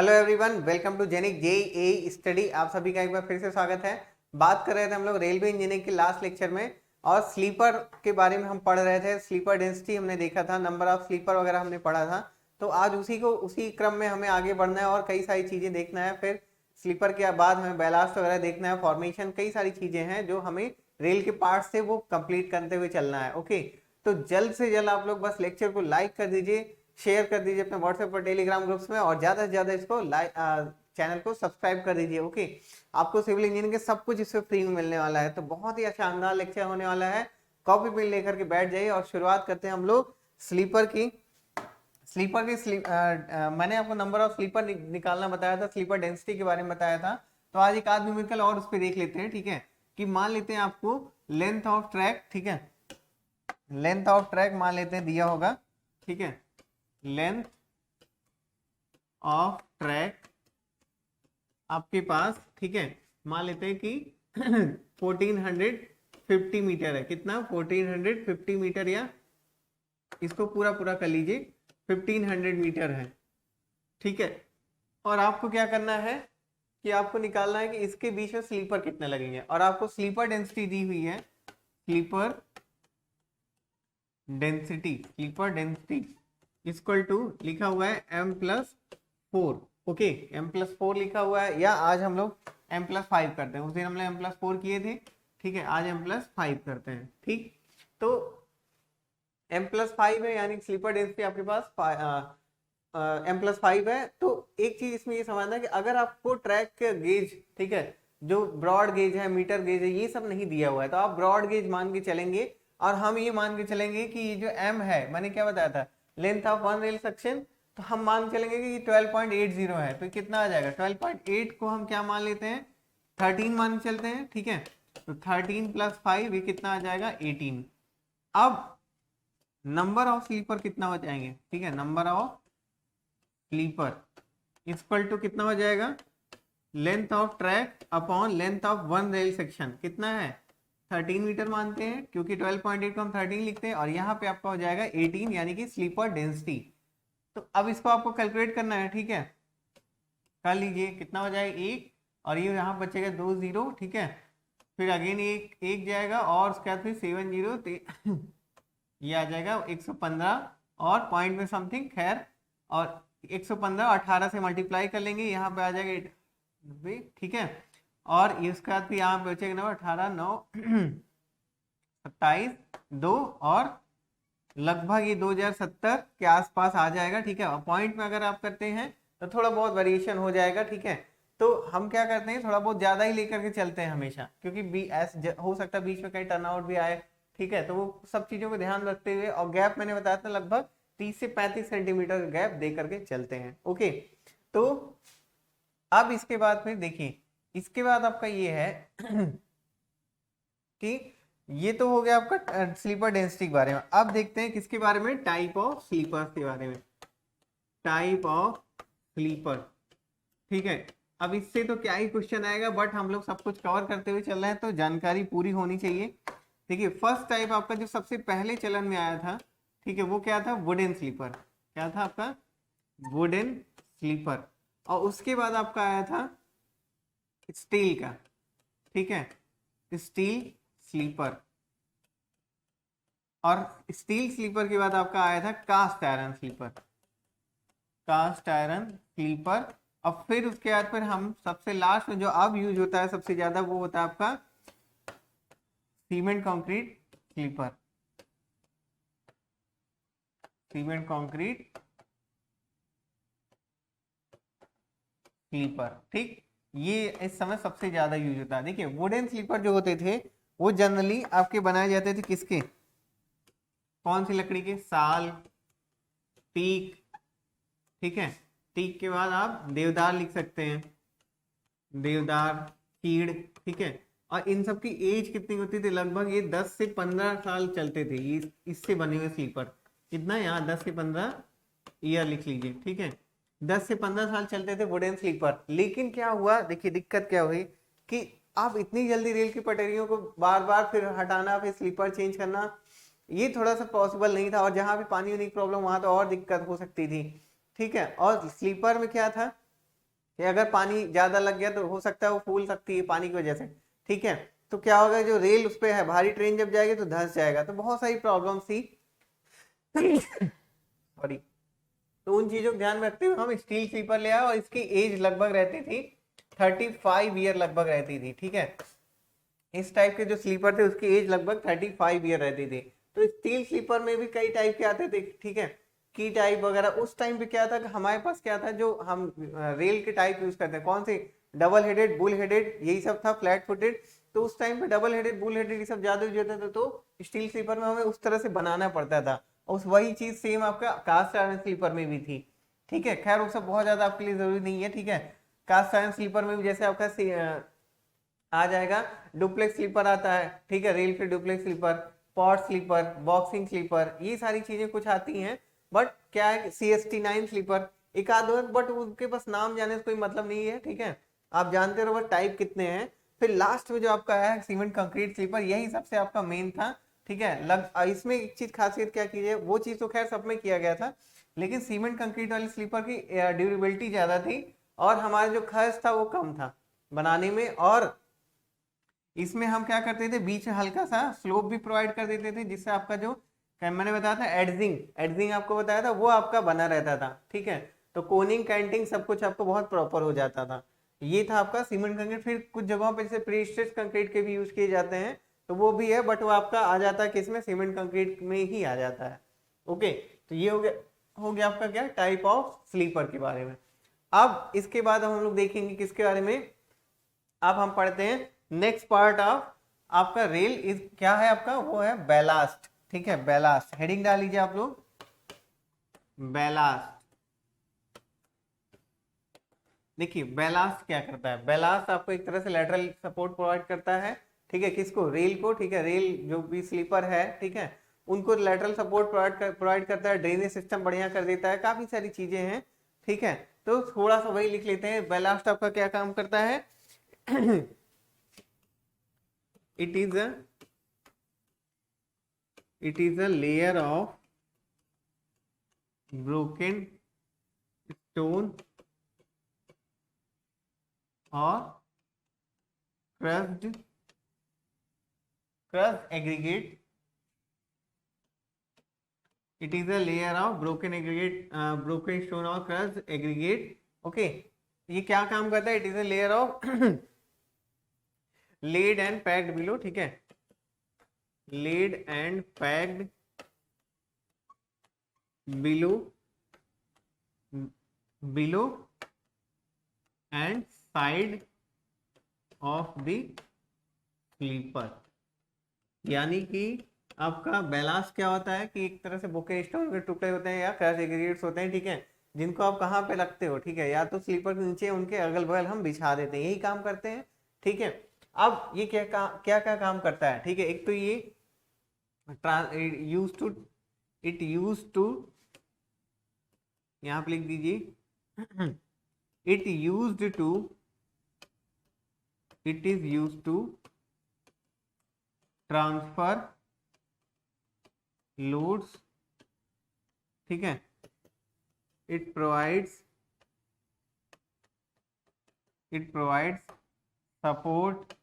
Hello everyone, welcome to genic JEE study. आप सभी का एक बार फिर से स्वागत है। बात कर रहे थे हम लोग रेलवे इंजीनियरिंग के लास्ट लेक्चर में और स्लीपर के बारे में हम पढ़ रहे थे। स्लीपर डेंसिटी हमने देखा था, नंबर ऑफ स्लीपर वगैरह हमने पढ़ा था। तो आज उसी क्रम में हमें आगे बढ़ना है और कई सारी चीजें देखना है। फिर स्लीपर के बाद हमें बैलास्ट वगैरह देखना है, फॉर्मेशन, कई सारी चीजें हैं जो हमें रेल के पार्ट से वो कंप्लीट करते हुए चलना है। ओके, तो जल्द से जल्द आप लोग बस लेक्चर को लाइक कर दीजिए, शेयर कर दीजिए अपने व्हाट्सएप और टेलीग्राम ग्रुप्स में, और ज्यादा से ज्यादा इसको चैनल को सब्सक्राइब कर दीजिए। ओके, आपको सिविल इंजीनियरिंग के सब कुछ इससे फ्री में मिलने वाला है। तो बहुत ही शानदार लेक्चर होने वाला है। कॉपी पेन लेकर के बैठ जाइए और शुरुआत करते हैं हम लोग स्लीपर की। मैंने आपको नंबर ऑफ स्लीपर निकालना बताया था, स्लीपर डेंसिटी के बारे में बताया था। तो आज एक आध न्यूमेरिकल और उस पर देख लेते हैं। ठीक है, कि मान लेते हैं आपको लेंथ ऑफ ट्रैक, ठीक है, लेंथ ऑफ ट्रैक मान लेते हैं दिया होगा। ठीक है, लेंथ ऑफ ट्रैक आपके पास, ठीक है, मान लेते हैं कि 1450 मीटर है। कितना? 1450 मीटर, या इसको पूरा पूरा कर लीजिए, 1500 मीटर है। ठीक है, और आपको क्या करना है कि आपको निकालना है कि इसके बीच में स्लीपर कितने लगेंगे। और आपको स्लीपर डेंसिटी दी हुई है, स्लीपर डेंसिटी इक्वल टू लिखा हुआ है m+4। ओके, m+4 लिखा हुआ है, या आज हम लोग m+5 करते हैं। उस दिन हमने m+4 किए थे। ठीक है, आज m+5 करते हैं। ठीक, तो m+5 है, यानी स्लीपर डेंसिटी आपके पास m+5 है। तो एक चीज इसमें ये समझना है कि अगर आपको ट्रैक के गेज, ठीक है, जो ब्रॉड गेज है, मीटर गेज है, ये सब नहीं दिया हुआ है, तो आप ब्रॉड गेज मान के चलेंगे। और हम ये मान के चलेंगे कि ये जो m है, मैंने क्या बताया था, length of one rail section, तो हम मान के चलेंगे कि 12.80 है। तो कितना आ जाएगा? 12.8 को हम क्या मान लेते हैं, 13 मान के चलते हैं। ठीक है, तो 13 + 5 ये कितना आ जाएगा? 18। अब नंबर ऑफ स्लीपर कितना हो जाएंगे? ठीक है, number of sleeper equal to कितना हो जाएगा? Length of track upon length of one rail section. कितना है? 13 मीटर मानते हैं, क्योंकि 12.8 को हम 13 लिखते हैं, और यहाँ पे आपका हो जाएगा 18, यानी कि स्लीपर डेंसिटी। तो अब इसको आपको कैलकुलेट करना है। ठीक है, कर लीजिए, कितना हो जाएगा? 1, और ये यहाँ बचेगा 2 0। ठीक है, फिर अगेन एक जाएगा, और उसके बाद फिर 7 0 ये आ जाएगा 115, और पॉइंट में समथिंग, खैर, और 115 18 से मल्टीप्लाई कर लेंगे, यहाँ पे आ जाएगा 90। ठीक है, और इसके बाद फिर यहाँ पे बचेगा 9 18 9 27 2, और लगभग ये 2070 के आसपास आ जाएगा। ठीक है, और पॉइंट में अगर आप करते हैं तो थोड़ा बहुत वेरिएशन हो जाएगा। ठीक है, तो हम क्या करते हैं, थोड़ा बहुत ज्यादा ही लेकर के चलते हैं हमेशा, क्योंकि हो सकता है बीच में कहीं टर्नआउट भी आए। ठीक है, तो वो सब चीजों को ध्यान रखते हुए, और गैप मैंने बताया था लगभग 30 से 35 सेंटीमीटर गैप दे करके चलते हैं। ओके, तो अब इसके बाद फिर देखिए, इसके बाद आपका ये है कि ये तो हो गया आपका स्लीपर डेंसिटी के बारे में। अब देखते हैं किसके बारे में, टाइप ऑफ स्लीपर के बारे में। टाइप ऑफ स्लीपर, ठीक है, अब इससे तो क्या ही क्वेश्चन आएगा, बट हम लोग सब कुछ कवर करते हुए चल रहे हैं, तो जानकारी पूरी होनी चाहिए। देखिए, फर्स्ट टाइप आपका जो सबसे पहले चलन में आया था, ठीक है, वो क्या था? Wooden sleeper. क्या था आपका? Wooden sleeper. और उसके बाद आपका आया था स्टील का, ठीक है, स्टील स्लीपर। और स्टील स्लीपर के बाद आपका आया था cast iron sleeper, cast iron sleeper. और फिर उसके बाद फिर हम सबसे लास्ट में जो अब यूज होता है सबसे ज्यादा, वो होता है आपका cement concrete sleeper, cement concrete sleeper. ठीक, ये इस समय सबसे ज्यादा यूज होता है। देखिए, वुडन स्लीपर जो होते थे वो जनरली आपके बनाए जाते थे किसके, कौन सी लकड़ी के? साल, टीक। ठीक है, टीक के बाद आप देवदार लिख सकते हैं, देवदार, कीड़। ठीक है, और इन सब की एज कितनी होती थी? लगभग ये 10 से 15 साल चलते थे ये इससे बने हुए स्लीपर। कितना? यहाँ 10 से 15 ईयर लिख लीजिए। ठीक है, 10 से 15 साल चलते थे वुडन स्लीपर। लेकिन क्या हुआ, देखिए दिक्कत क्या हुई कि आप इतनी जल्दी रेल की पटरियों को बार बार फिर हटाना, फिर स्लीपर चेंज करना, ये थोड़ा सा पॉसिबल नहीं था। और जहां भी पानी वानी की प्रॉब्लम, वहां तो और दिक्कत हो सकती थी। ठीक है, और स्लीपर में क्या था कि अगर पानी ज्यादा लग गया तो हो सकता है वो फूल सकती है पानी की वजह से, ठीक है। तो क्या होगा, जो रेल उस पे है, भारी ट्रेन जब जाएगी तो धंस जाएगा। तो बहुत सारी प्रॉब्लम थी सॉरी। तो उन चीजों को ध्यान में रखते हुए हम स्टील स्लीपर ले आए, और इसकी एज लगभग रहती थी 35 ईयर लगभग रहती थी, ठीक है। इस टाइप के जो स्लीपर थे उसकी एज लगभग 35 ईयर रहती थी। तो स्टील स्लीपर में भी कई टाइप के आते थे, ठीक है, की टाइप वगैरह। उस टाइम पे क्या था कि हमारे पास क्या था, जो हम रेल के टाइप यूज करते हैं, कौन से, डबल हेडेड, बुल हेडेड, यही सब था, फ्लैट फुटेड। तो उस टाइम पे डबल हेडेड, बुल हेडेड ये सब ज्यादा यूज होता था। तो स्टील स्लीपर में हमें उस तरह से बनाना पड़ता था। उस वही चीज सेम आपका कास्ट आयरन स्लीपर में भी थी, ठीक है। खैर वो सब बहुत ज्यादा आपके लिए जरूरी नहीं है, ठीक है। कास्ट आयरन स्लीपर में भी जैसे आपका आ जाएगा, डुप्लेक्स स्लीपर आता है, ठीक है, रेल के duplex sleeper, pot sleeper, boxing sleeper, ये सारी चीजें कुछ आती हैं। बट क्या है, CST9 स्लीपर एक आध है, बट उनके पास नाम जाने से कोई मतलब नहीं है, ठीक है। आप जानते रहो बस टाइप कितने हैं। फिर लास्ट में जो आपका है सीमेंट कंक्रीट स्लीपर, यही सबसे आपका मेन था, ठीक है। इसमें एक चीज खासियत क्या कीजिए, वो चीज तो खैर सब में किया गया था, लेकिन सीमेंट कंक्रीट वाले स्लीपर की ड्यूरेबिलिटी ज्यादा थी, और हमारा जो खर्च था वो कम था बनाने में। और इसमें हम क्या करते थे, बीच में हल्का सा स्लोप भी प्रोवाइड कर देते थे, जिससे आपका जो मैंने बताया था एडजिंग, एडजिंग आपको बताया था, वो आपका बना रहता था, ठीक है। तो कोनिंग, कैंटिंग सब कुछ आपको बहुत प्रॉपर हो जाता था। ये था आपका सीमेंट कंक्रीट। फिर कुछ जगहों पे जैसे प्रीस्ट्रेस्ड कंक्रीट के भी यूज किए जाते हैं, तो वो भी है, बट वो आपका आ जाता है किसमें, सीमेंट कंक्रीट में ही आ जाता है। ओके, तो ये हो गया आपका क्या, टाइप ऑफ स्लीपर के बारे में। अब इसके बाद हम लोग देखेंगे किसके बारे में, अब हम पढ़ते हैं नेक्स्ट पार्ट ऑफ आपका रेल इज क्या है आपका, वो है बैलास्ट, ठीक है। बैलास्ट हेडिंग डाल लीजिए आप लोग, बैलास्ट। देखिए बैलास्ट क्या करता है, बैलास्ट आपको एक तरह से लेटरल सपोर्ट प्रोवाइड करता है, ठीक है, किसको, रेल को, ठीक है। रेल जो भी स्लीपर है, ठीक है, उनको लेटरल सपोर्ट प्रोवाइड करता है, ड्रेनेज सिस्टम बढ़िया कर देता है, काफी सारी चीजें हैं, ठीक है। तो थोड़ा सा वही लिख लेते हैं, बैलास्ट आपका क्या काम करता है it is a layer of broken stone or crushed aggregate. It is a layer of broken aggregate, broken stone or crushed aggregate. Okay, ये क्या काम करता है, it is a layer of laid and packed below, ठीक है, laid and packed below and side of the sleeper. यानी कि आपका बैलास्ट क्या होता है कि एक तरह से बुके स्टोन के टुकड़े होते हैं या क्रश एग्रीगेट्स होते हैं, ठीक है, जिनको आप कहाँ पे रखते हो, ठीक है, या तो स्लीपर के नीचे उनके अगल बगल हम बिछा देते हैं, यही काम करते हैं, ठीक है। अब ये क्या काम करता है, ठीक है। एक तो ये यूज टू यहां पे लिख दीजिए it is used to transfer loads, ठीक है। It provides support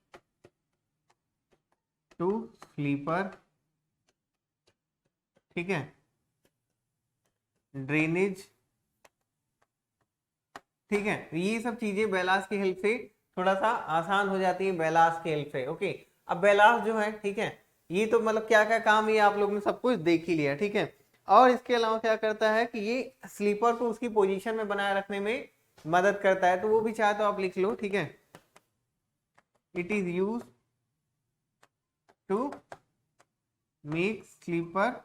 to sleeper, ठीक है, ड्रेनेज, ठीक है। तो ये सब चीजें बैलास्ट की हेल्प से थोड़ा सा आसान हो जाती है, बैलास्ट की हेल्प से। ओके, अब बैलास्ट जो है, ठीक है, ये तो मतलब क्या क्या काम, ये आप लोगों ने सब कुछ देख ही लिया, ठीक है। और इसके अलावा क्या करता है कि ये स्लीपर को उसकी पोजीशन में बनाए रखने में मदद करता है, तो वो भी चाहे तो आप लिख लो, ठीक है। It is use to make sleeper,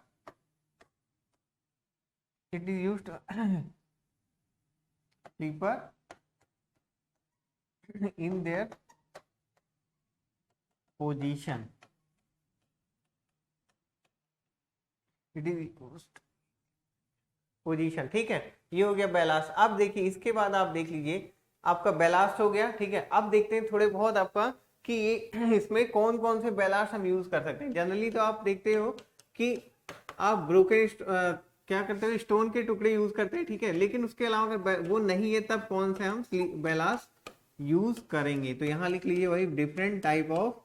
it is use sleeper in their position, it is position, ठीक है। ये हो गया बैलास्ट। अब देखिए इसके बाद आप देख लीजिए आपका बैलास्ट हो गया, ठीक है। अब देखते हैं थोड़े बहुत आपका कि इसमें कौन कौन से बैलास्ट हम यूज कर सकते हैं। जनरली तो आप देखते हो कि आप ब्रोकन क्या करते हो, स्टोन के टुकड़े यूज करते हैं, ठीक है। लेकिन उसके अलावा अगर वो नहीं है तब कौन से हम बेलास्ट यूज करेंगे, तो यहाँ लिख लीजिए वही डिफरेंट टाइप ऑफ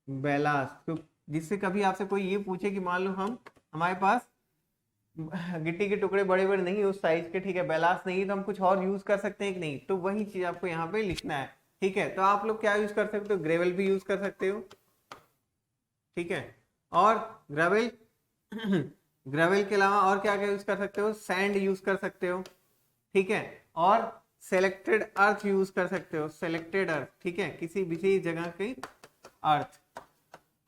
बेलास्ट। तो जिससे कभी आपसे कोई ये पूछे कि मान लो हमारे पास गिट्टी के टुकड़े बड़े बड़े नहीं उस साइज के, ठीक है, बेलास्ट नहीं, तो हम कुछ और यूज कर सकते हैं कि नहीं, तो वही चीज आपको यहाँ पे लिखना है, ठीक है। तो आप लोग क्या यूज कर सकते हो, ग्रेवल भी यूज कर सकते हो, ठीक है। और ग्रेवल ग्रेवल के अलावा और क्या क्या यूज कर सकते हो, सैंड यूज कर सकते हो, ठीक है। और सेलेक्टेड अर्थ यूज कर सकते हो, सेलेक्टेड अर्थ, ठीक है, किसी विशेष जगह की अर्थ,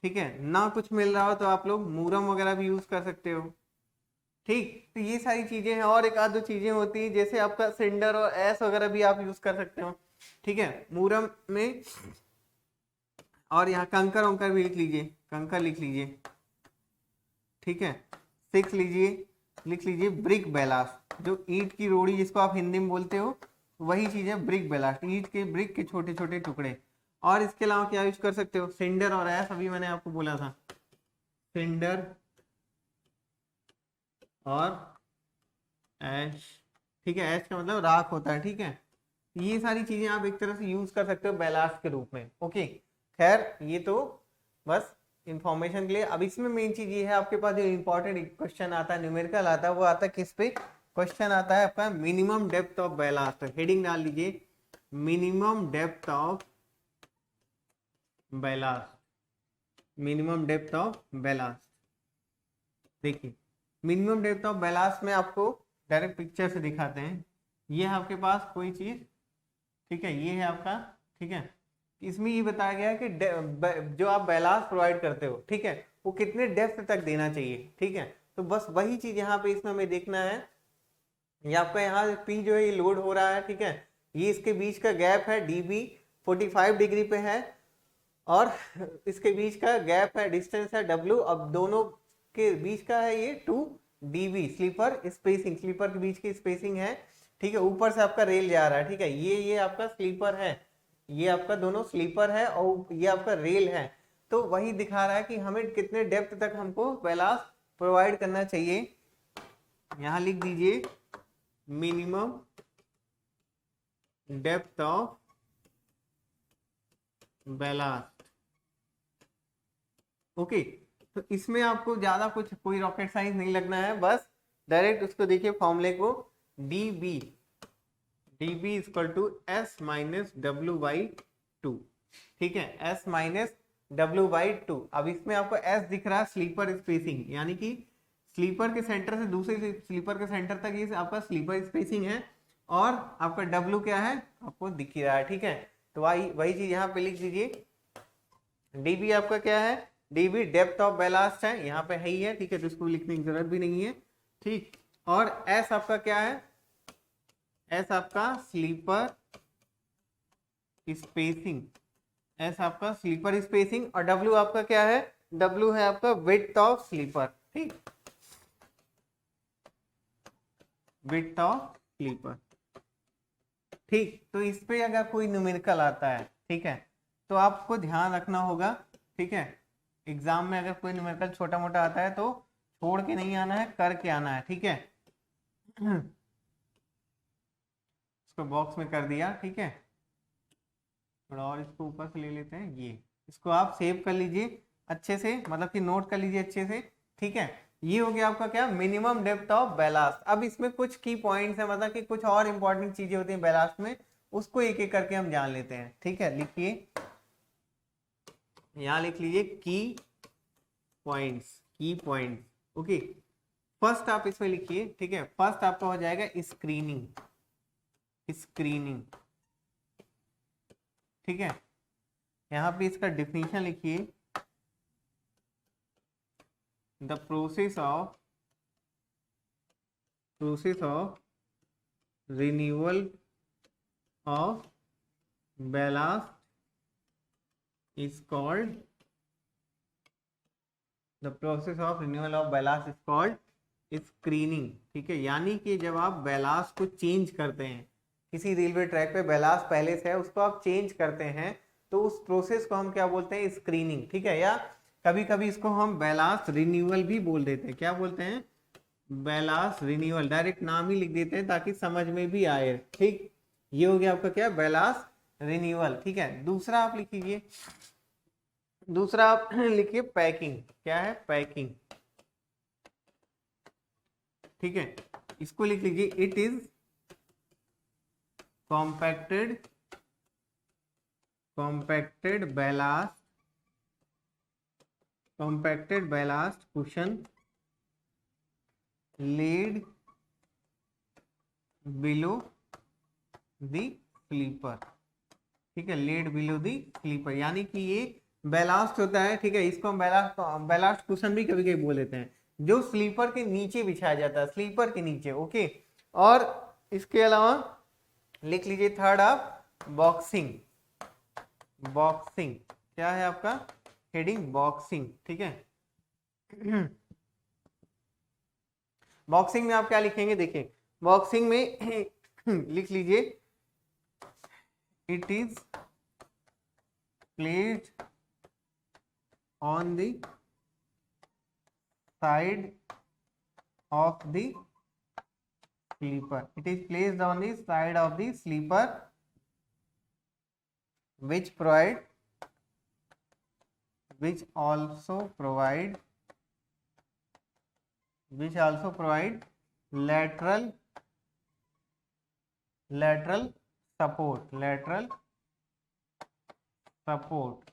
ठीक है। ना कुछ मिल रहा हो तो आप लोग मूरम वगैरह भी यूज कर सकते हो, ठीक। तो ये सारी चीजें हैं, और एक आध दो चीजें होती है जैसे आपका सिंडर और एस वगैरह भी आप यूज कर सकते हो, ठीक है, मूरम में। और यहाँ कंकर वंकर भी लिख लीजिए, कंकर लिख लीजिए, ठीक है। 6 लिख लीजिए ब्रिक बेलास्ट, जो ईंट की रोड़ी जिसको आप हिंदी में बोलते हो, वही चीज है ब्रिक बेलास्ट, ईंट के ब्रिक के छोटे छोटे टुकड़े। और इसके अलावा क्या यूज कर सकते हो, सिंडर और ऐश, अभी मैंने आपको बोला था, सिंडर और ऐश, ठीक है, ऐश का मतलब राख होता है, ठीक है। ये सारी चीजें आप एक तरह से यूज कर सकते हो बेलास्ट के रूप में, ओके। खैर ये तो बस इंफॉर्मेशन के लिए। अब इसमें मेन चीज ये है, आपके पास जो इंपॉर्टेंट क्वेश्चन आता है, न्यूमेरिकल आता है, वो आता है किस पे, क्वेश्चन आता है आपका minimum depth of ballast. Heading डाल लीजिए minimum depth of ballast, minimum depth of ballast. देखिए मिनिमम डेप्थ ऑफ बेलास्ट में आपको डायरेक्ट पिक्चर से दिखाते हैं। ये है आपके पास कोई चीज, ठीक है, ये है आपका, ठीक है। इसमें ये बताया गया है कि जो आप बेलास्ट प्रोवाइड करते हो, ठीक है, वो कितने डेप्थ तक देना चाहिए, ठीक है। तो बस वही चीज यहाँ पे इसमें हमें देखना है। ये आपका यहाँ पी जो है ये लोड हो रहा है, ठीक है, ये इसके बीच का गैप है डीबी 45 डिग्री पे है, और इसके बीच का गैप है, डिस्टेंस है डब्ल्यू। अब दोनों के बीच का है ये 2 dB स्लीपर स्पेसिंग, स्लीपर के बीच की स्पेसिंग है, ठीक है। ऊपर से आपका रेल जा रहा है, ठीक है, ये आपका स्लीपर है, ये आपका दोनों स्लीपर है, और ये आपका रेल है। तो वही दिखा रहा है कि हमें कितने डेप्थ तक हमको बेलास्ट प्रोवाइड करना चाहिए। यहां लिख दीजिए minimum depth of ballast, okay. तो इसमें आपको ज्यादा कुछ कोई रॉकेट साइंस नहीं लगना है, बस डायरेक्ट उसको देखिए फॉर्मूले को, dB equal to S minus W by 2, ठीक है, S माइनस डब्ल्यू बाई 2। अब इसमें आपको S दिख रहा है स्लीपर स्पेसिंग, यानी कि स्लीपर के सेंटर से दूसरे स्लीपर के सेंटर तक ये आपका स्लीपर स्पेसिंग है, और आपका W क्या है आपको दिख ही रहा है, ठीक है। तो वही चीज यहाँ पे लिख दीजिए। dB आपका क्या है, dB डेप्थ ऑफ बेलास्ट है, यहाँ पे है ही है, ठीक है, तो इसको लिखने की जरूरत भी नहीं है, ठीक। और S आपका क्या है, S आपका स्लीपर स्पेसिंग, S आपका स्लीपर स्पेसिंग, और W आपका क्या है, W है आपका विड्थ ऑफ स्लीपर, ठीक, विड्थ ऑफ स्लीपर, ठीक। तो इस पे अगर कोई न्यूमेरिकल आता है, ठीक है, तो आपको ध्यान रखना होगा, ठीक है। एग्जाम में अगर कोई न्यूमेरिकल छोटा मोटा आता है तो छोड़ के नहीं आना है, करके आना है, ठीक है। इसको बॉक्स में कर दिया, ठीक है। थोड़ा और इसको ऊपर से ले लेते हैं, ये इसको आप सेव कर लीजिए अच्छे से, मतलब कि नोट कर लीजिए अच्छे से, ठीक है। ये हो गया आपका क्या, मिनिमम डेप्थ ऑफ बेलास्ट। अब इसमें कुछ की पॉइंट्स है, मतलब कि कुछ और इंपॉर्टेंट चीजें होती हैं बेलास्ट में, उसको एक एक करके हम जान लेते हैं, ठीक है। लिखिए, यहां लिख लीजिए की पॉइंट्स, ओके। फर्स्ट आप इसमें लिखिए, ठीक है, फर्स्ट आपका हो जाएगा स्क्रीनिंग, ठीक है। यहाँ पे इसका डिफिनीशन लिखिए, the process of renewal of ballast is called, the process of renewal of ballast is called screening, ठीक है। यानी कि जब आप बेलास्ट को चेंज करते हैं, किसी रेलवे ट्रैक पे बेलास्ट पहले से है उसको आप चेंज करते हैं, तो उस प्रोसेस को हम क्या बोलते हैं, स्क्रीनिंग, ठीक है। या कभी कभी इसको हम बेलास्ट रिन्यूअल भी बोल देते हैं, क्या बोलते हैं, बेलास्ट रिन्यूअल, डायरेक्ट नाम ही लिख देते हैं ताकि समझ में भी आए। ठीक, ये हो गया आपका क्या, बेलास्ट रिन्यूअल। ठीक है, दूसरा आप लिख लीजिए, दूसरा आप लिखिए पैकिंग। क्या है, पैकिंग। ठीक है, इसको लिख लीजिए, it is compacted ballast cushion laid below the sleeper। ठीक है, लेड बिलो दी स्लीपर, यानी कि ये बैलास्ट होता है। ठीक है, इसको हम बैलास्ट कुशन भी कभी कभी बोल देते हैं, जो स्लीपर के नीचे बिछाया जाता है, स्लीपर के नीचे। ओके, और इसके अलावा लिख लीजिए थर्ड आप बॉक्सिंग। बॉक्सिंग क्या है आपका, हेडिंग बॉक्सिंग। ठीक है, बॉक्सिंग में आप क्या लिखेंगे, देखिए बॉक्सिंग में लिख लीजिए, it is placed on the side of the sleeper। It is placed on the side of the sleeper which also provide lateral support.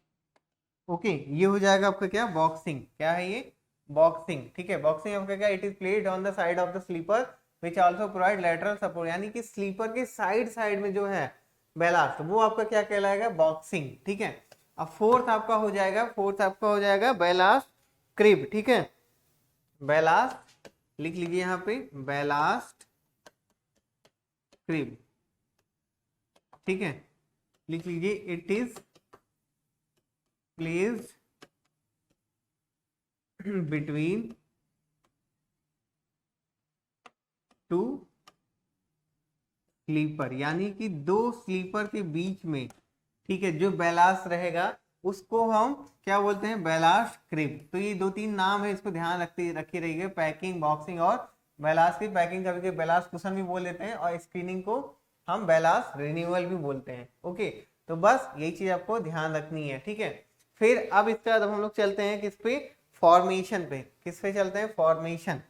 Okay, ये हो जाएगा आपका क्या, बॉक्सिंग। क्या है ये, बॉक्सिंग। ठीक है, बॉक्सिंग आपका क्या, it is placed on the side of the sleeper which also provide lateral support, यानी कि स्लीपर के साइड में जो है बैलास्ट, वो आपका क्या कहलाएगा, बॉक्सिंग। ठीक है, अब फोर्थ आपका हो जाएगा बैलास्ट क्रिब। ठीक है, बैलास्ट लिख लीजिए यहाँ पे, बैलास्ट क्रिब। ठीक है, लिख लीजिए, it is placed between two sleeper, यानी कि दो स्लीपर के बीच में। ठीक है, जो बैलास्ट रहेगा उसको हम क्या बोलते हैं, बैलास्ट क्रिब। तो ये दो तीन नाम है, इसको ध्यान रखी रहिए, पैकिंग, बॉक्सिंग और बैलास्ट क्रिब। पैकिंग कभी बैलास्ट कुशन भी बोल देते हैं, और स्क्रीनिंग को हम बैलास्ट रिन्यूअल भी बोलते हैं। ओके, तो बस यही चीज आपको ध्यान रखनी है। ठीक है, फिर अब इसके बाद हम लोग चलते हैं किस पे, फॉर्मेशन पे। किस पे चलते हैं, फॉर्मेशन।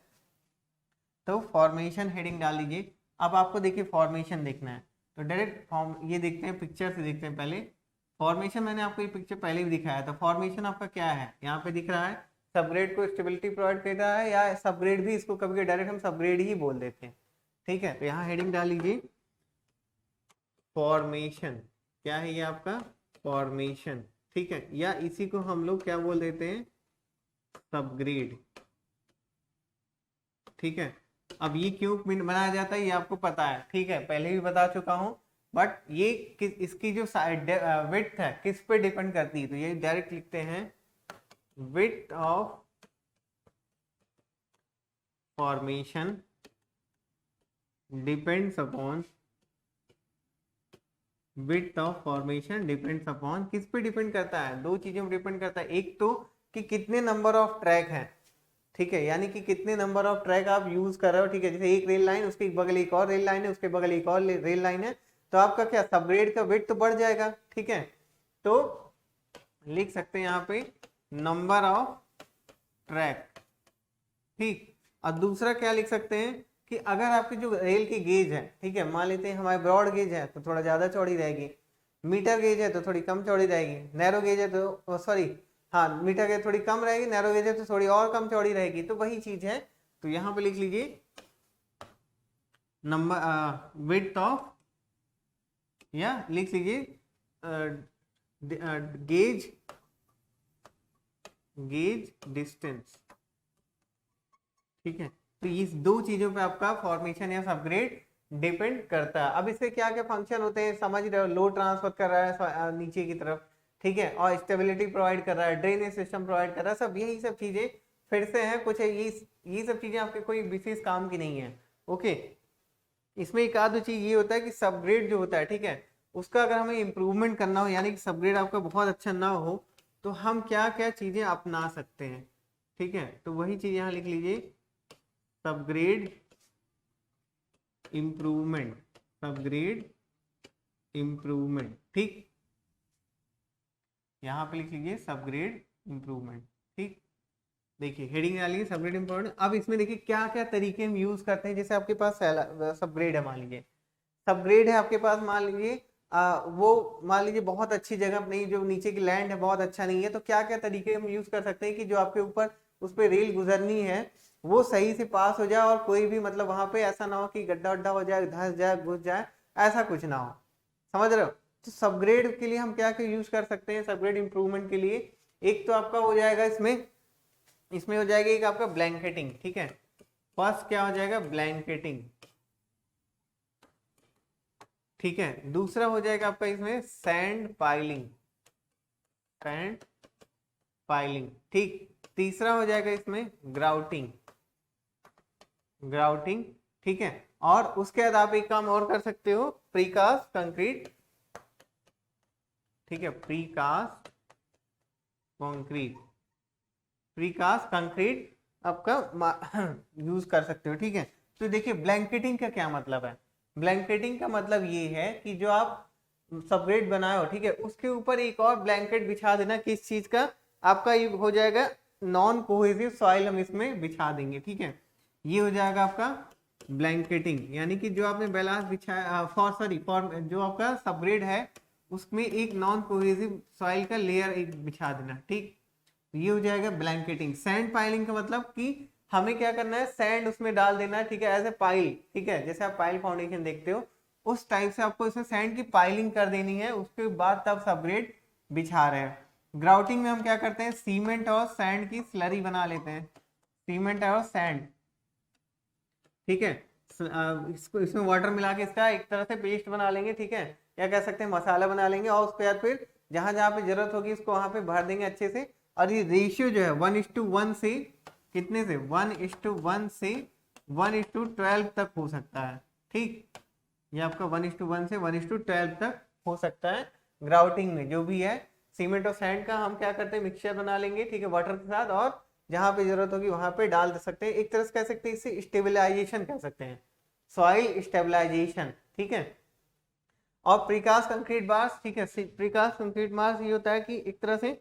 तो फॉर्मेशन हेडिंग डाल लीजिए। अब आपको देखिए फॉर्मेशन देखना है, तो डायरेक्ट फॉर्म ये देखते हैं, पिक्चर से देखते हैं पहले। फॉर्मेशन मैंने आपको ये पिक्चर पहले भी दिखाया था। फॉर्मेशन आपका क्या है, यहाँ पे दिख रहा है, सबग्रेड को स्टेबिलिटी प्रोवाइड कर रहा है, या सबग्रेड भी इसको कभी डायरेक्ट हम सबग्रेड ही बोल देते हैं। ठीक है, तो यहाँ हेडिंग डाल लीजिए, फॉर्मेशन। क्या है ये आपका, फॉर्मेशन। ठीक है, या इसी को हम लोग क्या बोल देते हैं, सबग्रेड। ठीक है, अब ये क्यों बनाया जाता है ये आपको पता है। ठीक है, पहले भी बता चुका हूं, बट ये इसकी जो विड्थ है किस पे डिपेंड करती है, तो ये डायरेक्ट लिखते हैं, width of formation depends upon, width of formation depends upon, किस पे डिपेंड करता है, दो चीजों पे डिपेंड करता है। एक तो कि कितने नंबर ऑफ ट्रैक हैं। ठीक है, यानी कि कितने नंबर ऑफ ट्रैक आप यूज कर रहे हो। ठीक है, जैसे एक रेल लाइन, उसके बगल एक और रेल लाइन है, उसके बगल एक और रेल लाइन है, तो आपका क्या, सबग्रेड का विड्थ तो बढ़ जाएगा। ठीक है, तो लिख सकते हैं यहाँ पे नंबर ऑफ ट्रैक। ठीक, और दूसरा क्या लिख सकते हैं कि अगर आपकी जो रेल की गेज है, ठीक है, मान लेते हैं हमारे ब्रॉड गेज है तो थोड़ा ज्यादा चौड़ी रहेगी, मीटर गेज है तो थोड़ी कम चौड़ी रहेगी, नैरो गेज है तो सॉरी हाँ मीटर गेज थोड़ी कम रहेगी, नैरो गेज है तो थोड़ी और कम चौड़ी रहेगी। तो वही चीज है, तो यहाँ पे लिख लीजिए नंबर विड्थ ऑफ, या लिख लीजिए गेज डिस्टेंस। ठीक है, तो इस दो चीजों पे आपका फॉर्मेशन या सबग्रेड डिपेंड करता है। अब इसके क्या क्या फंक्शन होते हैं समझ रहे हो, लोड ट्रांसफर कर रहा है नीचे की तरफ, ठीक है, और स्टेबिलिटी प्रोवाइड कर रहा है, ड्रेनेज सिस्टम प्रोवाइड कर रहा है, सब यही सब चीजें फिर से है कुछ है, ये सब चीजें आपके कोई विशेष काम की नहीं है। ओके, इसमें एक आध चीज ये होता है कि सबग्रेड जो होता है, ठीक है, उसका अगर हमें इंप्रूवमेंट करना हो, यानी कि सबग्रेड आपका बहुत अच्छा ना हो, तो हम क्या क्या चीजें अपना सकते हैं। ठीक है, तो वही चीज यहाँ लिख लीजिए, सबग्रेड इम्प्रूवमेंट, सबग्रेड इम्प्रूवमेंट, ठीक, यहाँ पे लिख लीजिए सबग्रेड इम्प्रूवमेंट, ठीक। देखिए हेडिंग डालिए सबग्रेड इम्प्रूवमेंट। अब इसमें देखिए क्या क्या तरीके हम यूज करते हैं। जैसे आपके पास सबग्रेड है, मान लीजिए सबग्रेड है आपके पास, मान लीजिए वो मान लीजिए बहुत अच्छी जगह नहीं, जो नीचे की लैंड है बहुत अच्छा नहीं है, तो क्या क्या तरीके हम यूज कर सकते हैं कि जो आपके ऊपर उस पर रेल गुजरनी है वो सही से पास हो जाए और कोई भी मतलब वहां पे ऐसा ना हो कि गड्ढा वड्ढा हो जाए, धंस जाए, घुस जाए, ऐसा कुछ ना हो। समझ रहे हो? तो सबग्रेड के लिए हम क्या क्या यूज कर सकते हैं सबग्रेड इंप्रूवमेंट के लिए? एक तो आपका हो जाएगा इसमें इसमें हो जाएगा एक आपका ब्लैंकेटिंग, ठीक है। फर्स्ट क्या हो जाएगा? ब्लैंकेटिंग, ठीक है। दूसरा हो जाएगा आपका इसमें सैंड पाइलिंग, सैंड पाइलिंग, ठीक। तीसरा हो जाएगा इसमें ग्राउटिंग, ग्राउटिंग, ठीक है। और उसके बाद आप एक काम और कर सकते हो, प्रीकास्ट कंक्रीट, ठीक है, प्रीकास्ट कंक्रीट, प्रीकास्ट कंक्रीट आपका यूज कर सकते हो, ठीक है। तो देखिए ब्लैंकेटिंग का क्या मतलब है? ब्लैंकेटिंग का मतलब ये है कि जो आप सबग्रेड बनाए हो, ठीक है, उसके ऊपर एक और ब्लैंकेट बिछा देना। किस चीज का? आपका ये हो जाएगा नॉन कोहेसिव सॉइल, हम इसमें बिछा देंगे, ठीक है। ये हो जाएगा आपका ब्लैंकेटिंग, यानी कि जो आपने बैलास्ट बिछाया फॉर जो आपका सबग्रेड है उसमें एक नॉन कोहेसिव सॉइल का लेयर एक बिछा देना, ठीक। ये हो जाएगा ब्लैंकेटिंग। सैंड पाइलिंग का मतलब कि हमें क्या करना है, सैंड उसमें डाल देना है, ठीक है, एज ए पाइल, ठीक है, जैसे आप पाइल फाउंडेशन देखते हो उस टाइप से आपको इसमें सैंड की पाइलिंग कर देनी है, उसके बाद तब सबग्रेड बिछा रहे हैं। ग्राउटिंग में हम क्या करते हैं, सीमेंट और सैंड की स्लरी बना लेते हैं, सीमेंट और सैंड, ठीक है। इसको इसमें वाटर मिला के इसका एक तरह से पेस्ट बना लेंगे, ठीक है, या कह सकते हैं मसाला बना लेंगे, और उसके बाद फिर जहां जहां पे जरूरत होगी इसको वहां पे भर देंगे अच्छे से। और ये रेशियो जो है 1:1 से कितने से 1:1 से 1:12 तक हो सकता है, ठीक। ये आपका 1:1 से 1:12 तक हो सकता है। ग्राउटिंग में जो भी है सीमेंट और सैंड का हम क्या करते हैं, मिक्सचर बना लेंगे, ठीक है, वाटर के साथ, और जहां पे जरूरत होगी वहां पे डाल दे सकते हैं। एक तरह से कह सकते हैं इसे स्टेबलाइजेशन कह सकते हैं, सॉइल स्टेबलाइजेशन, ठीक है। और प्रीकास्ट कंक्रीट बार्स, ठीक है, प्रीकास्ट कंक्रीट बार्स ये होता है कि एक तरह से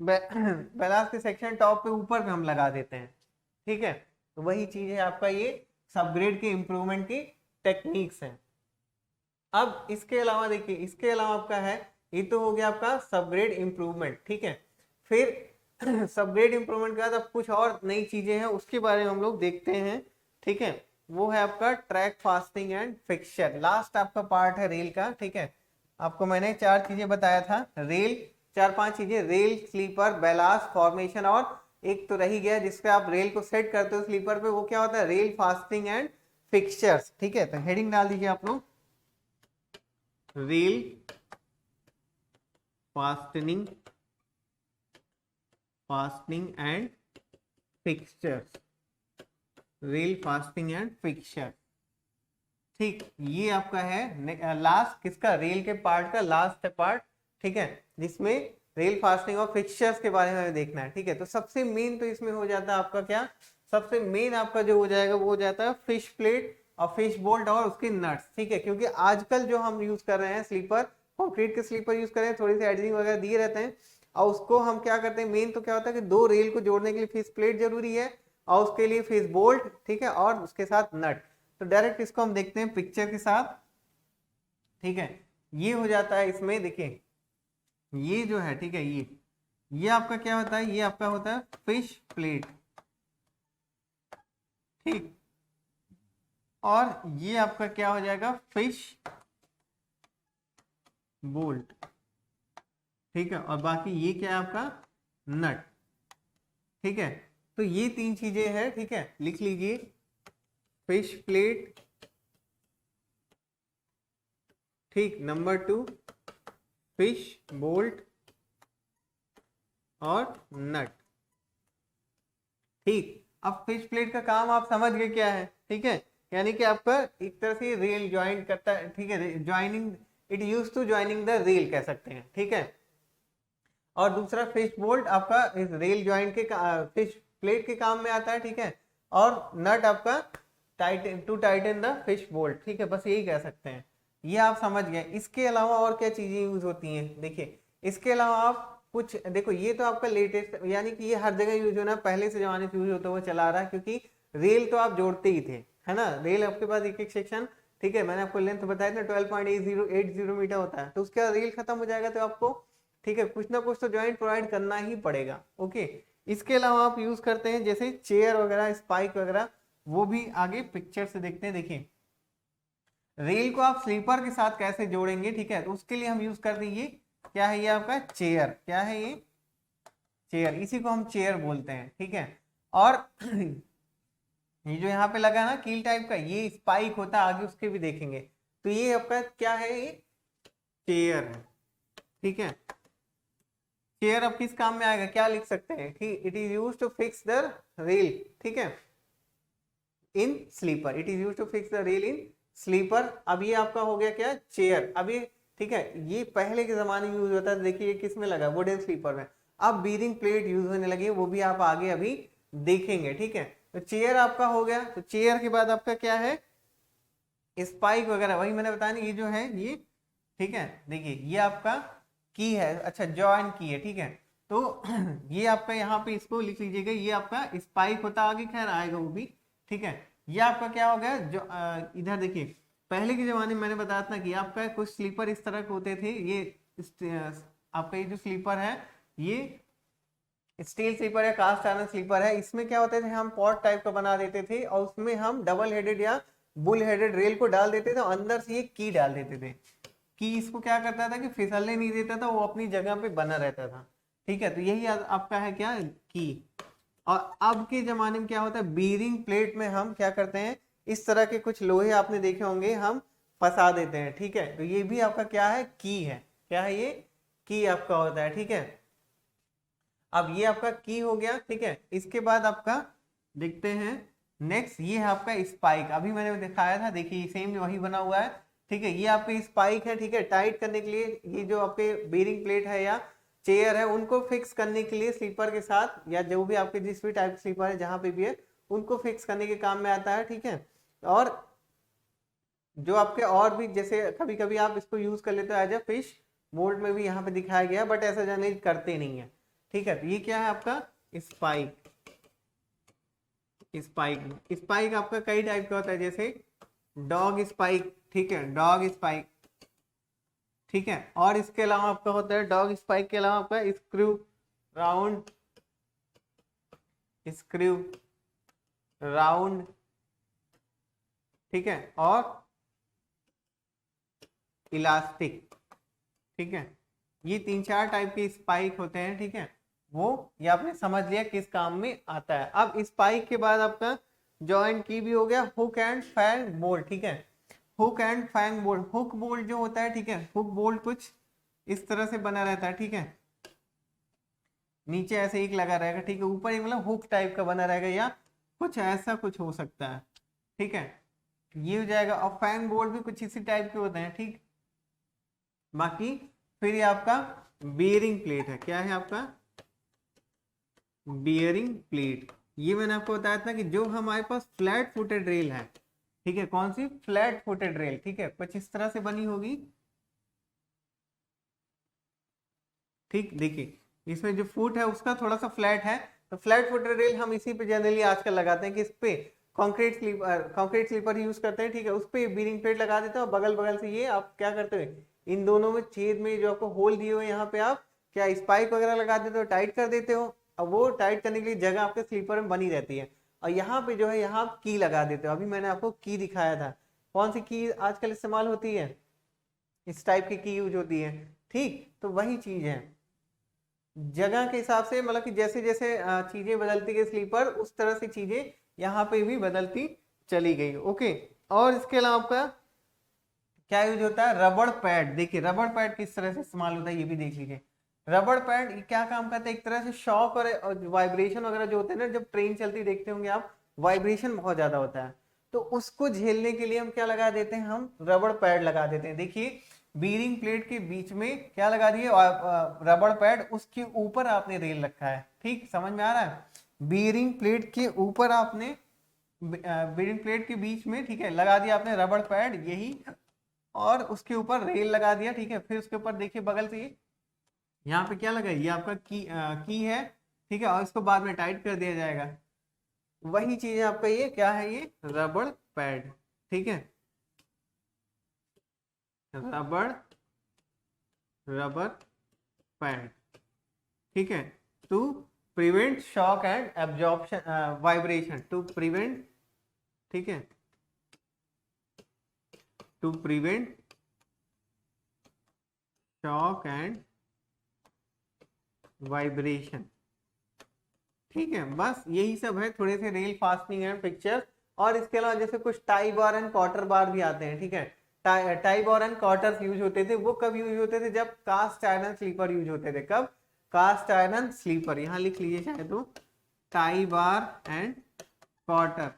बैलास्ट के सेक्शन टॉप पे ऊपर पे हम लगा देते हैं, ठीक है। तो वही चीज है आपका ये सबग्रेड के इंप्रूवमेंट की टेक्निक्स है। अब इसके अलावा देखिए, इसके अलावा आपका है, ये तो हो गया आपका सबग्रेड इंप्रूवमेंट, ठीक है। फिर सबग्रेड इंप्रूवमेंट के बाद अब कुछ और नई चीजें हैं उसके बारे में हम लोग देखते हैं, ठीक है। वो है आपका track fasting and fixture, last आपका पार्ट है रेल का, ठीक है। आपको मैंने 4 चीजें बताया था, रेल 4-5 चीजें, रेल, स्लीपर, बैलास्ट, फॉर्मेशन, और एक तो रही गया जिससे आप रेल को सेट करते हो स्लीपर पे, वो क्या होता है, रेल फास्टिंग एंड फिक्सचर्स, ठीक है। तो हेडिंग डाल दीजिए आप लोग, rail fastening, fastening and fixtures, rail fasting and fixture, ठीक। ये आपका है लास्ट किसका, रेल के पार्ट का लास्ट पार्ट, ठीक है, जिसमें रेल फास्टिंग और फिक्सचर्स के बारे में देखना है, ठीक है। तो सबसे मेन तो इसमें हो जाता है आपका क्या, सबसे मेन आपका जो हो जाएगा वो हो जाता है फिश प्लेट और फिश बोल्ट और उसके नट्स, ठीक है। क्योंकि आजकल जो हम यूज कर रहे हैं स्लीपर, कंक्रीट के स्लीपर यूज कर रहे हैं, थोड़ी सी एडिटिंग वगैरह दिए रहते हैं, और उसको हम क्या करते हैं, मेन तो क्या होता है कि 2 रेल को जोड़ने के लिए फिश प्लेट जरूरी है, और उसके लिए फिश बोल्ट, ठीक है, और उसके साथ नट। तो डायरेक्ट इसको हम देखते हैं पिक्चर के साथ, ठीक है। ये हो जाता है इसमें, देखिए ये जो है, ठीक है, ये आपका क्या होता है, ये आपका होता है फिश प्लेट, ठीक। और ये आपका क्या हो जाएगा, फिश बोल्ट, ठीक है। और बाकी ये क्या है आपका नट, ठीक है। तो ये 3 चीजें हैं, ठीक है, लिख लीजिए, फिश प्लेट, ठीक, नंबर 2 फिश बोल्ट और नट, ठीक। अब फिश प्लेट का काम आप समझ गए क्या है, ठीक है, यानी कि आपका एक तरह से रेल ज्वाइन करता है, ठीक है, joining, it use to joining the rail कह सकते हैं, ठीक है। और दूसरा फिश बोल्ट आपका इस रेल ज्वाइंट के फिश प्लेट के काम में आता है, ठीक है। और नट आपका to tighten the fish bolt, ठीक है, बस यही कह सकते हैं। ये आप समझ गए। इसके अलावा और क्या चीजें यूज होती हैं, देखिए इसके अलावा आप कुछ देखो, ये तो आपका लेटेस्ट, यानी कि ये हर जगह यूज होना, पहले से जमाने से यूज होता हुआ चला आ रहा है, क्योंकि रेल तो आप जोड़ते ही थे, है ना, रेल आपके पास एक एक सेक्शन, ठीक है, मैंने आपको लेंथ बताया था 12.80 मीटर होता है, तो उसके बाद रेल खत्म हो जाएगा, तो आपको, ठीक है, कुछ ना कुछ तो ज्वाइंट प्रोवाइड करना ही पड़ेगा। ओके, इसके अलावा आप यूज करते हैं जैसे चेयर वगैरह, स्पाइक वगैरह, वो भी आगे पिक्चर से देखते हैं। देखिए रेल को आप स्लीपर के साथ कैसे जोड़ेंगे, ठीक है, तो उसके लिए हम यूज कर देंगे, क्या है ये आपका चेयर, क्या है ये चेयर, इसी को हम चेयर बोलते हैं, ठीक है। और ये जो यहाँ पे लगा है ना कील टाइप का, ये स्पाइक होता है, आगे उसके भी देखेंगे। तो ये आपका क्या है, ये चेयर है, ठीक है। चेयर अब किस काम में आएगा, क्या लिख सकते हैं कि it is use to fix the rail, ठीक है, in sleeper, it is use to fix the rail in sleeper. अब ये आपका हो गया क्या, चेयर। अब ये, ठीक है, ये पहले के जमाने में यूज होता था, देखिए ये किस में लगा, वुडन स्लीपर में। अब बीरिंग प्लेट यूज होने लगी है, वो भी आप आगे अभी देखेंगे, ठीक है। तो चेयर आपका हो गया, तो चेयर के बाद आपका क्या है, स्पाइक वगैरह, वही मैंने बताया ना, ये जो है ये, ठीक है, देखिए ये आपका की है, अच्छा जॉइन की है, ठीक है। तो ये आपका यहाँ पे इसको लिख लीजिएगा, ये आपका स्पाइक होता, आगे खैर आएगा वो भी, ठीक है। ये आपका क्या हो गया, जो इधर देखिए, पहले के जमाने में मैंने बताया था कि आपका कुछ स्लीपर इस तरह के होते थे, ये आपका ये जो स्लीपर है, ये स्टील स्लीपर या कास्ट आयरन स्लीपर है। इसमें क्या होते थे, हम पॉट टाइप का बना देते थे, और उसमें हम डबल हेडेड या बुल हेडेड रेल को डाल देते थे, और अंदर से ये की डाल देते थे। की इसको क्या करता था कि फिसलने नहीं देता था, वो अपनी जगह पे बना रहता था, ठीक है। तो यही आपका है क्या, की। और अब के जमाने में क्या होता है, बीरिंग प्लेट में हम क्या करते हैं, इस तरह के कुछ लोहे आपने देखे होंगे, हम फंसा देते हैं, ठीक है। तो ये भी आपका क्या है, की है, क्या है ये, की आपका होता है, ठीक है। अब ये आपका की हो गया, ठीक है। इसके बाद आपका देखते हैं नेक्स्ट, ये है आपका स्पाइक, अभी मैंने दिखाया था, देखिए सेम वही बना हुआ है, ठीक है। ये आपके स्पाइक है, ठीक है, टाइट करने के लिए, ये जो आपके बेरिंग प्लेट है या चेयर है, उनको फिक्स करने के लिए स्लीपर के साथ, या जो भी आपके जिस भी टाइप स्लीपर है जहां पे भी है, उनको फिक्स करने के काम में आता है, ठीक है। और जो आपके और भी, जैसे कभी कभी आप इसको यूज कर लेते हो एज ए फिश मोल्ड में भी यहाँ पे दिखाया गया, बट ऐसा जनरली करते नहीं है, ठीक है। तो ये क्या है आपका स्पाइक। स्पाइक स्पाइक आपका कई टाइप का होता है, जैसे डॉग स्पाइक, ठीक है, डॉग स्पाइक, ठीक है। और इसके अलावा आपका होता है, डॉग स्पाइक के अलावा आपका स्क्रू राउंड, स्क्रू राउंड, ठीक है, और इलास्टिक, ठीक है। ये 3-4 टाइप के स्पाइक होते हैं, ठीक है, वो ये आपने समझ लिया किस काम में आता है। अब स्पाइक के बाद आपका जॉइंट की भी हो गया, हुक एंड फैंग बोल्ट, ठीक है। Hook and fang bolt, hook bolt जो होता है, ठीक है, हुक बोल्ट कुछ इस तरह से बना रहता है, ठीक है, नीचे ऐसे एक लगा रहेगा, ठीक है, ऊपर एक मतलब हुक टाइप का बना रहेगा, या कुछ ऐसा कुछ हो सकता है, ठीक है, ये हो जाएगा। और फैंग बोल्ट भी कुछ इसी टाइप के होते हैं, ठीक। बाकी फिर ये आपका बियरिंग प्लेट है, क्या है आपका बियरिंग प्लेट। ये मैंने आपको बताया था कि जो हमारे पास फ्लैट फुटेड रेल है, ठीक है, कौन सी फ्लैट फुटेड रेल, ठीक है, कुछ इस तरह से बनी होगी, ठीक। देखिए इसमें जो फुट है उसका थोड़ा सा फ्लैट है, तो फ्लैट फुटेड रेल हम इसी पे जनरली आजकल लगाते हैं कि इस पे कंक्रीट स्लीपर यूज करते हैं, ठीक है, उस पे बीरिंग प्लेट लगा देते हैं, और बगल बगल से ये आप क्या करते हो, इन दोनों में छेद में जो आपको होल दिए हुए यहाँ पे आप क्या स्पाइक वगैरह लगा देते हो, टाइट कर देते हो। अब वो टाइट करने के लिए जगह आपके स्लीपर में बनी रहती है, और यहाँ पे जो है यहाँ आप की लगा देते हो। अभी मैंने आपको की दिखाया था, कौन सी की आजकल इस्तेमाल होती है, इस टाइप की यूज होती है, ठीक। तो वही चीज है, जगह के हिसाब से, मतलब कि जैसे जैसे चीजें बदलती गई स्लीपर, उस तरह से चीजें यहाँ पे भी बदलती चली गई। ओके, और इसके अलावा आपका क्या यूज होता है, रबड़ पैड। देखिए रबड़ पैड किस तरह से इस्तेमाल होता है, ये भी देख लीजिए। रबड़ पैड क्या काम करता है, एक तरह से शॉक और वाइब्रेशन वगैरह जो होते हैं ना, जब ट्रेन चलती देखते होंगे आप, वाइब्रेशन बहुत ज्यादा होता है, तो उसको झेलने के लिए हम क्या लगा देते हैं, हम रबड़ पैड लगा देते हैं। देखिए बीरिंग प्लेट के बीच में क्या लगा दिए, रबड़ पैड, उसके ऊपर आपने रेल रखा है, ठीक, समझ में आ रहा है, बीरिंग प्लेट के ऊपर आपने बिल्डिंग प्लेट के बीच में, ठीक है, लगा दिया आपने रबड़ पैड यही, और उसके ऊपर रेल लगा दिया, ठीक है। फिर उसके ऊपर देखिए बगल से यहाँ पे क्या लगा, ये आपका की है, ठीक है, और इसको बाद में टाइट कर दिया जाएगा। वही चीज है आपका, ये क्या है, ये रबड़ पैड, ठीक है, रबड़ पैड, ठीक है, to prevent shock and absorption vibration, to prevent, ठीक है, to prevent shock and vibration, ठीक है। बस यही सब है, थोड़े से रेल फास्टनिंग एंड पिक्चर। और इसके अलावा जैसे कुछ टाई बार एंड क्वार्टर बार भी आते हैं, ठीक है। Tie bar and quarters use होते थे, वो कब यूज होते थे, जब कास्ट आयरन स्लीपर यूज होते थे। कब? कास्ट आयरन स्लीपर, यहाँ लिख लीजिए शायद तो, टाई बार एंड क्वार्टर,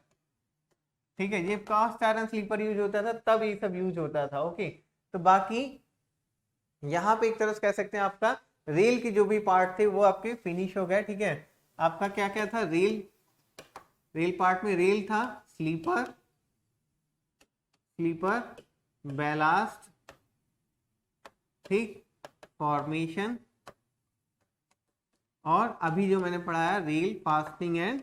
ठीक है। ये कास्ट आयरन स्लीपर यूज होता था तब ये सब यूज होता था, ओके। तो बाकी यहाँ पे एक तरह से कह सकते हैं आपका रेल की जो भी पार्ट थे वो आपके फिनिश हो गए, ठीक है। आपका क्या क्या था, रेल पार्ट में रेल था, स्लीपर, बैलास्ट, ठीक, फॉर्मेशन, और अभी जो मैंने पढ़ाया रेल फास्टनिंग एंड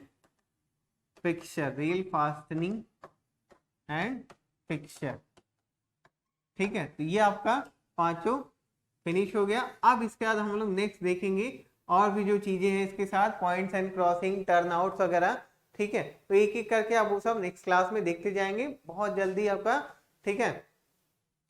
फिक्सचर, ठीक है। तो ये आपका पांचों फिनिश हो गया। अब इसके बाद हम लोग नेक्स्ट देखेंगे और भी जो चीजें हैं इसके साथ, points and crossing, turn outs वगैरह, ठीक है। तो एक एक करके आप वो सब नेक्स्ट क्लास में देखते जाएंगे बहुत जल्दी आपका, ठीक है,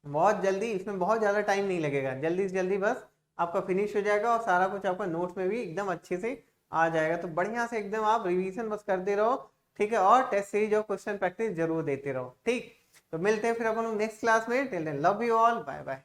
बहुत जल्दी। इसमें बहुत ज्यादा टाइम नहीं लगेगा, जल्दी से जल्दी बस आपका फिनिश हो जाएगा और सारा कुछ आपका नोट्स में भी एकदम अच्छे से आ जाएगा। तो बढ़िया से एकदम आप रिवीजन बस करते रहो, ठीक है, और टेस्ट सीरीज और क्वेश्चन प्रैक्टिस जरूर देते रहो, ठीक। तो मिलते हैं फिर अपन लोग नेक्स्ट क्लास में। Till then love you all, bye bye.